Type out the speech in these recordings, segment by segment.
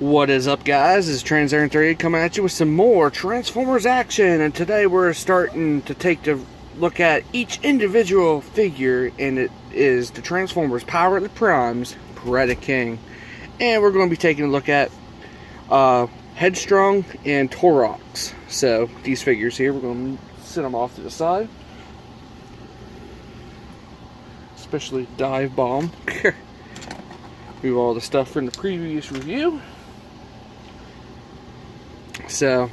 What is up, guys? It's Trans38 coming at you with some more Transformers action, and today we're starting to take a look at each individual figure, and it is the Transformers Power of the Primes, Predaking. And we're going to be taking a look at Headstrong and Torox. So these figures here, we're going to set them off to the side, especially Dive Bomb. Move all the stuff from the previous review. So,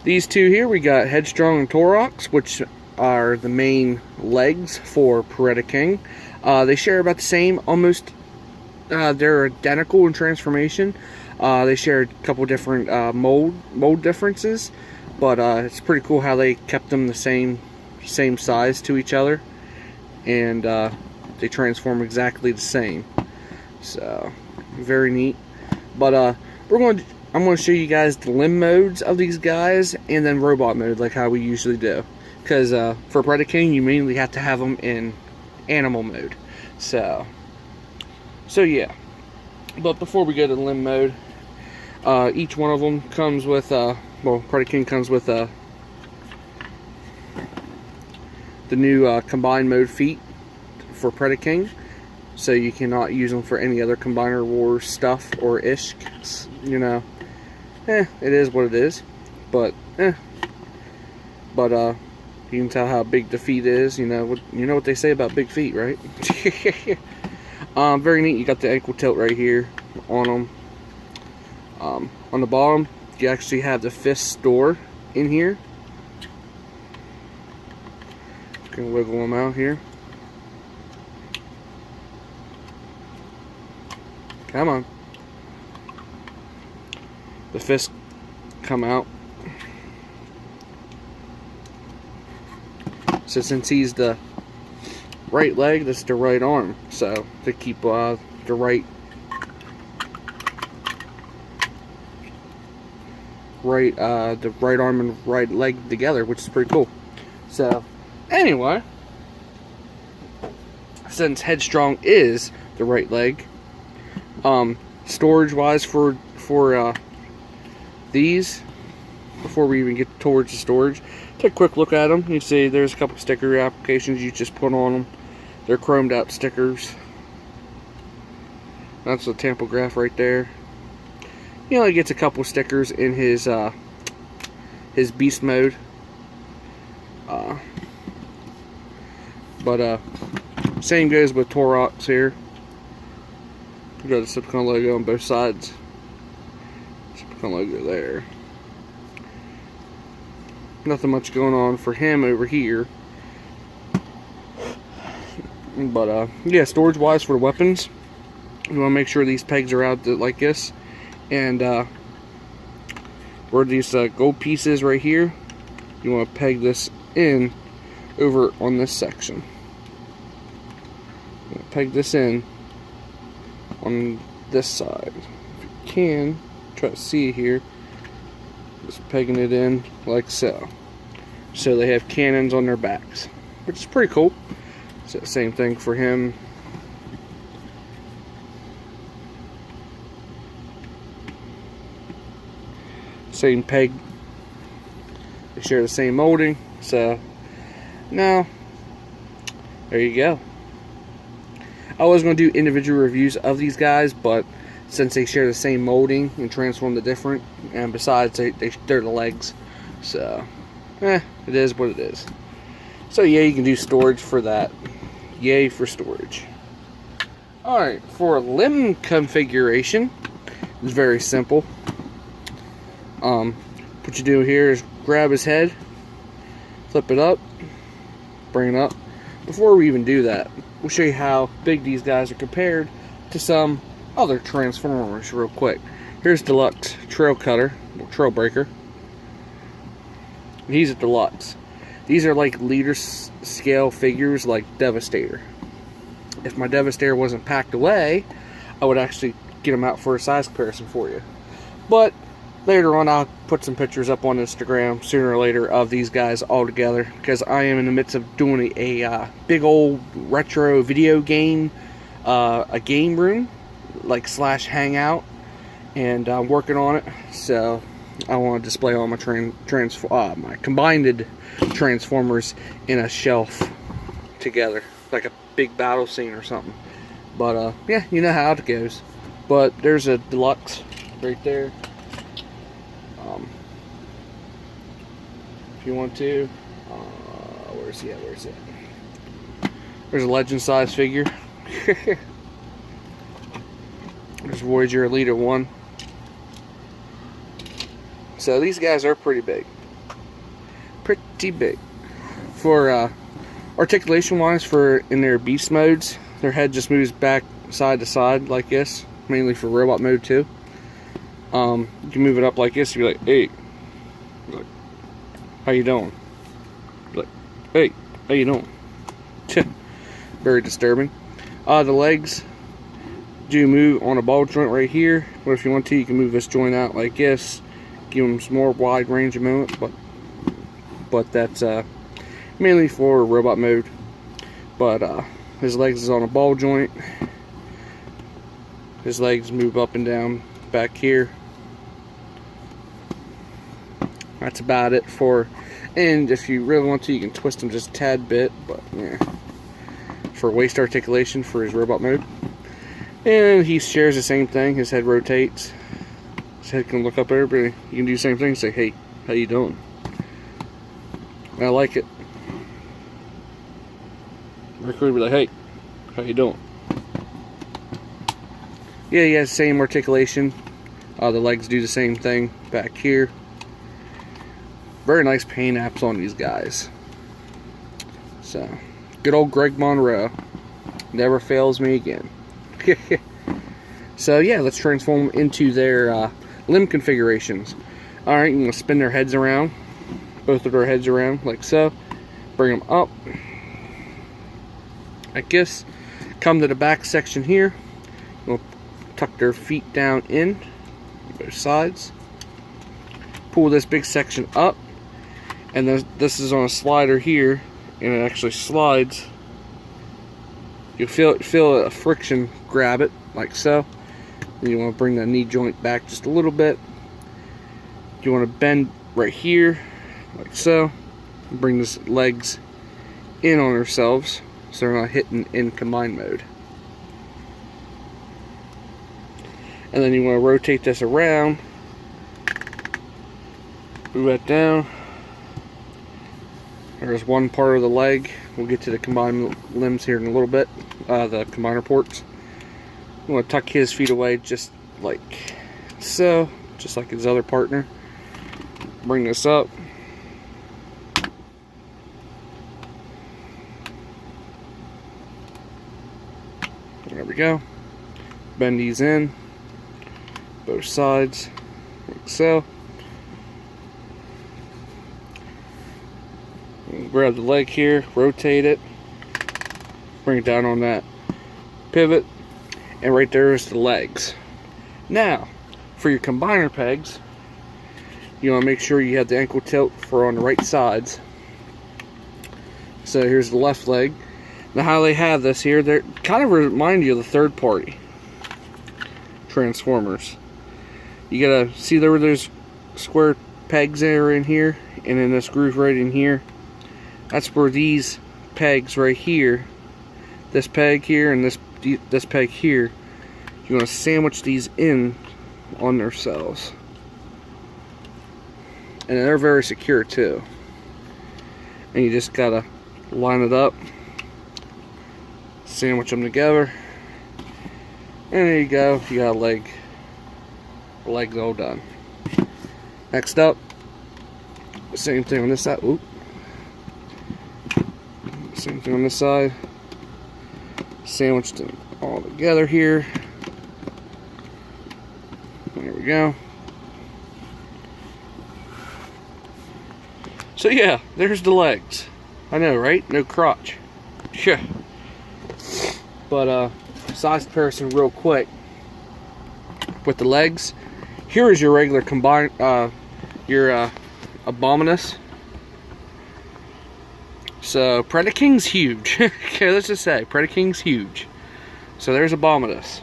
these two here, we got Headstrong and Torox, which are the main legs for Predaking. They share about the same, almost, they're identical in transformation. They share a couple different mold differences, but it's pretty cool how they kept them the same size to each other, and they transform exactly the same. So, very neat. But I'm going to show you guys the limb modes of these guys, and then robot mode, like how we usually do. Because for Predaking, you mainly have to have them in animal mode. So yeah. But before we go to the limb mode, each one of them comes with, well, Predaking comes with the new combined mode feet for Predaking. So you cannot use them for any other Combiner Wars stuff or ish, you know. It is what it is, but you can tell how big the feet is. You know what they say about big feet, right? Very neat. You got the ankle tilt right here on them. On the bottom, you actually have the fist store in here. Gonna wiggle them out here. Come on. The fists come out. So since he's the right leg, that's the right arm. So to keep the right arm and right leg together, which is pretty cool. So anyway, since Headstrong is the right leg, storage wise for these, before we even get towards the storage, take a quick look at them. You see there's a couple sticker applications you just put on them. They're chromed out stickers. That's a tampograph right there. He only gets a couple stickers in his beast mode. But same goes with Torox here. We got a Decepticon logo on both sides. Decepticon logo there. Nothing much going on for him over here. But yeah, storage wise for the weapons, you want to make sure these pegs are out like this. And where these gold pieces right here, you want to peg this in over on this section. Peg this in on this side. If you can, try to see here, just pegging it in like so. So they have cannons on their backs, which is pretty cool. So same thing for him. Same peg. They share the same molding. So now, there you go. I was going to do individual reviews of these guys, but since they share the same molding and transform the different, and besides they're the legs, so it is what it is. So yeah, you can do storage for that. Yay for storage. Alright, for limb configuration, it's very simple. What you do here is grab his head, flip it up, bring it up. Before we even do that, we'll show you how big these guys are compared to some other Transformers real quick. Here's Deluxe Trail Cutter, or Trail Breaker. He's a deluxe. These are like leader scale figures like Devastator. If my Devastator wasn't packed away, I would actually get them out for a size comparison for you. But later on, I'll put some pictures up on Instagram sooner or later of these guys all together, because I am in the midst of doing a big old retro video game, a game room, like / hangout, and I'm working on it. So I want to display all my my combined transformers in a shelf together, like a big battle scene or something. But yeah, you know how it goes. But there's a deluxe right there. If you want to, where's he at? Where's it? There's a legend size figure. There's Voyager Elite 1. So these guys are pretty big. Pretty big. For articulation wise, for in their beast modes, their head just moves back side to side like this, mainly for robot mode too. You can move it up like this, you'd be like, hey, like, how you doing? Like, hey, how you doing? Very disturbing. The legs do move on a ball joint right here, but if you want to, you can move this joint out like this, give them some more wide range of movement, but that's mainly for robot mode. But his legs is on a ball joint. His legs move up and down back here. That's about it for, and if you really want to, you can twist them just a tad bit, but yeah, for waist articulation for his robot mode. And he shares the same thing. His head rotates. His head can look up at everybody. You can do the same thing. Say, hey, how you doing? I like it. Rick would be like, hey, how you doing? Yeah, he has the same articulation. The legs do the same thing back here. Very nice paint apps on these guys. So, good old Greg Monroe. Never fails me again. So yeah, let's transform them into their limb configurations. Alright, you're going to spin their heads around. Both of their heads around, like so. Bring them up. Like this. Come to the back section here. We'll tuck their feet down in. Both sides. Pull this big section up. And this is on a slider here. And it actually slides. You'll feel a friction grab it, like so. And you want to bring the knee joint back just a little bit. You want to bend right here, like so. And bring these legs in on themselves, so they're not hitting in combined mode. And then you want to rotate this around. Move that down. There's one part of the leg. We'll get to the combined limbs here in a little bit. The combiner ports. You want to tuck his feet away just like so. Just like his other partner. Bring this up. There we go. Bend these in. Both sides. Like so. Grab the leg here, rotate it, bring it down on that pivot, and right there is the legs. Now, for your combiner pegs, you want to make sure you have the ankle tilt for on the right sides. So here's the left leg. Now how they have this here, they kind of remind you of the third party Transformers. You gotta see there were those square pegs there in here, and then this groove right in here. That's where these pegs right here, this peg here and this peg here, you want to sandwich these in on themselves. And they're very secure too. And you just gotta line it up, sandwich them together, and there you go. You got a leg. The leg's all done. Next up, same thing on this side. Oop. Same thing on this side. Sandwiched them all together here. There we go. So yeah, there's the legs. I know, right? No crotch. Yeah. But size comparison real quick. With the legs, here is your regular combined your Abominus. So Predaking's huge. Okay, let's just say Predaking's huge. So there's Abominus.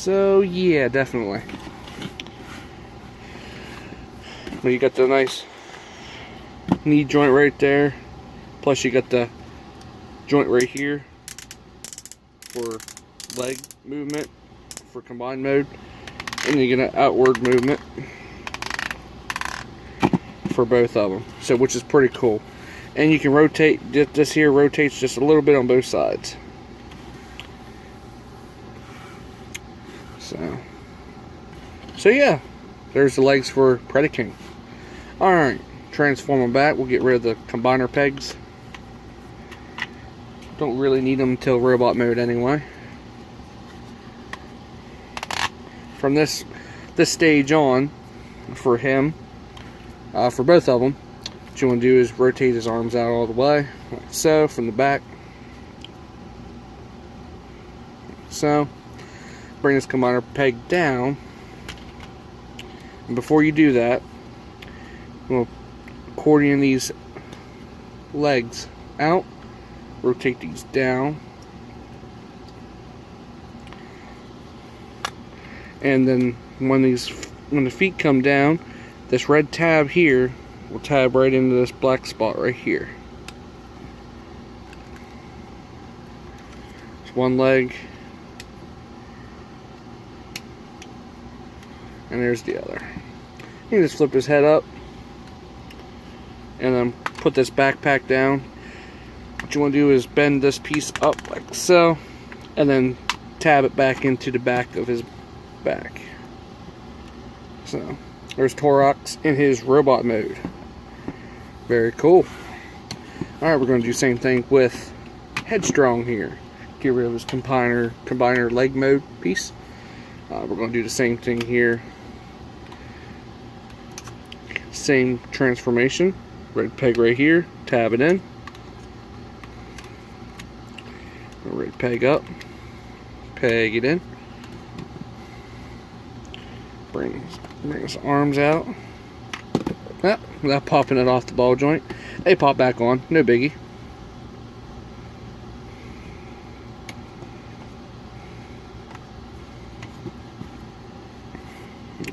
So yeah, definitely. But you got the nice knee joint right there. Plus you got the joint right here for leg movement for combined mode. And you get an outward movement for both of them. So which is pretty cool. And you can rotate, this here rotates just a little bit on both sides. So yeah, there's the legs for Predaking. Alright, transform them back. We'll get rid of the combiner pegs. Don't really need them until robot mode anyway. From this stage on, for him, for both of them, what you want to do is rotate his arms out all the way, like so, from the back. So, bring this combiner peg down. And before you do that, we'll accordion these legs out, rotate these down, and then when the feet come down, this red tab here will tab right into this black spot right here. It's one leg, and there's the other. You can just flip his head up and then put this backpack down. What you want to do is bend this piece up like so, and then tab it back into the back of his back. So there's Torox in his robot mode. Very cool. Alright, we're going to do the same thing with Headstrong here. Get rid of his combiner leg mode piece. We're going to do the same thing here. Same transformation. Red peg right here. Tab it in. Red peg up. Peg it in. Bring his arms out. Ah, without popping it off the ball joint. They pop back on. No biggie.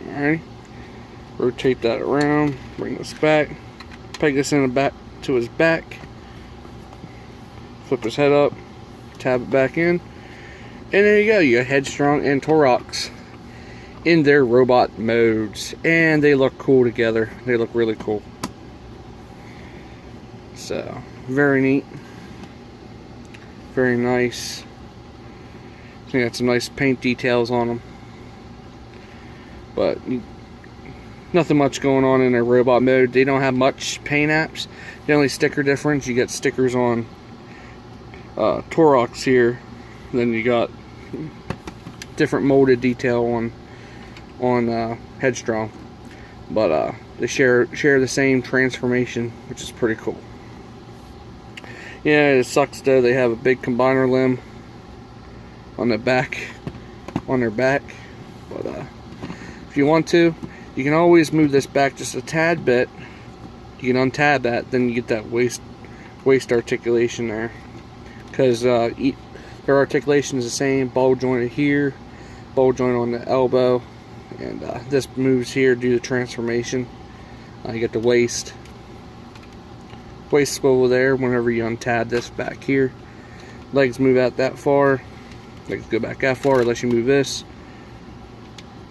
Alright. Rotate that around. Bring this back. Peg this in the back to his back. Flip his head up. Tab it back in. And there you go. You got Headstrong and Torox in their robot modes. And they look cool together. They look really cool. So, very neat. Very nice. I think got some nice paint details on them. But nothing much going on in their robot mode. They don't have much paint apps. The only sticker difference, you get stickers on Torox here. Then you got different molded detail on Headstrong. But they share the same transformation, which is pretty cool. Yeah, it sucks though. They have a big combiner limb on their back. But if you want to, you can always move this back just a tad bit. You can untab that, then you get that waist articulation there. Because their articulation is the same. Ball joint here, ball joint on the elbow, and this moves here due to transformation. You get the waist swivel there whenever you untab this back here. Legs move out that far. Legs go back that far unless you move this.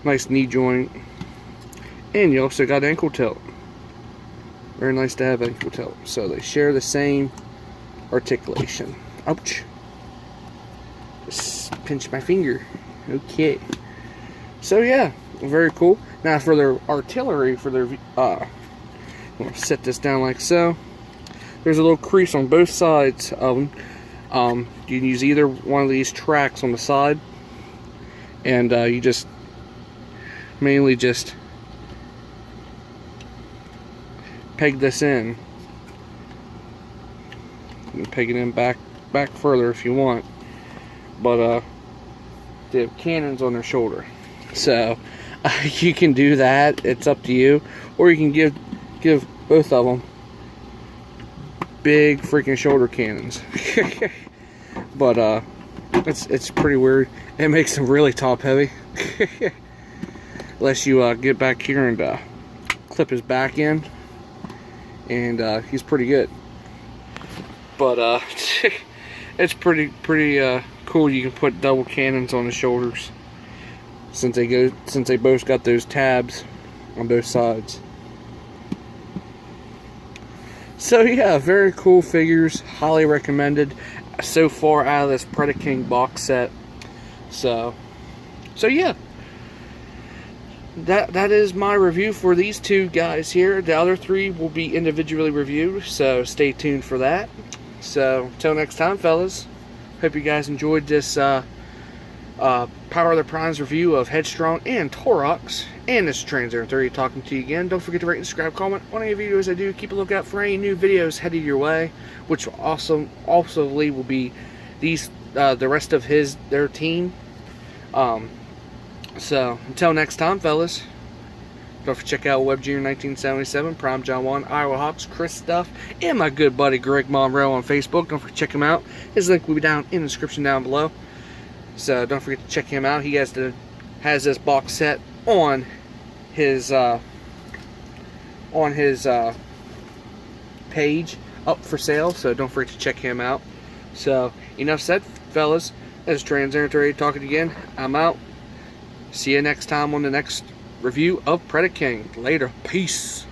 Nice knee joint. And you also got ankle tilt. Very nice to have ankle tilt. So they share the same articulation. Ouch. Just pinched my finger. Okay. So yeah, very cool. Now for their artillery, for their I'm gonna set this down like so. There's a little crease on both sides of them. You can use either one of these tracks on the side, and you just mainly just peg this in. You can peg it in back further if you want, but they have cannons on their shoulder, so you can do that. It's up to you, or you can give both of them big freaking shoulder cannons. But It's pretty weird. It makes him really top heavy. Unless you get back here and clip his back in, and he's pretty good. But it's pretty cool. You can put double cannons on the shoulders since they both got those tabs on both sides. So yeah, very cool figures. Highly recommended so far out of this Predaking box set. So yeah. That is my review for these two guys here. The other three will be individually reviewed, so stay tuned for that. So until next time, fellas, hope you guys enjoyed this Power of the Primes review of Headstrong and Torox. And this is Trans030 talking to you again. Don't forget to rate and subscribe, comment on any videos I do. Keep a lookout for any new videos headed your way, which also will be these the rest of their team. So, until next time, fellas, don't forget to check out Web Junior 1977, Prime John 1, Iowa Hawks, Christuffs, and my good buddy Greg Monroe on Facebook. Don't forget to check him out. His link will be down in the description down below. So, don't forget to check him out. He has this box set on his page up for sale. So, don't forget to check him out. So, enough said, fellas. This is Trans030 talking again. I'm out. See you next time on the next review of Predaking. Later. Peace.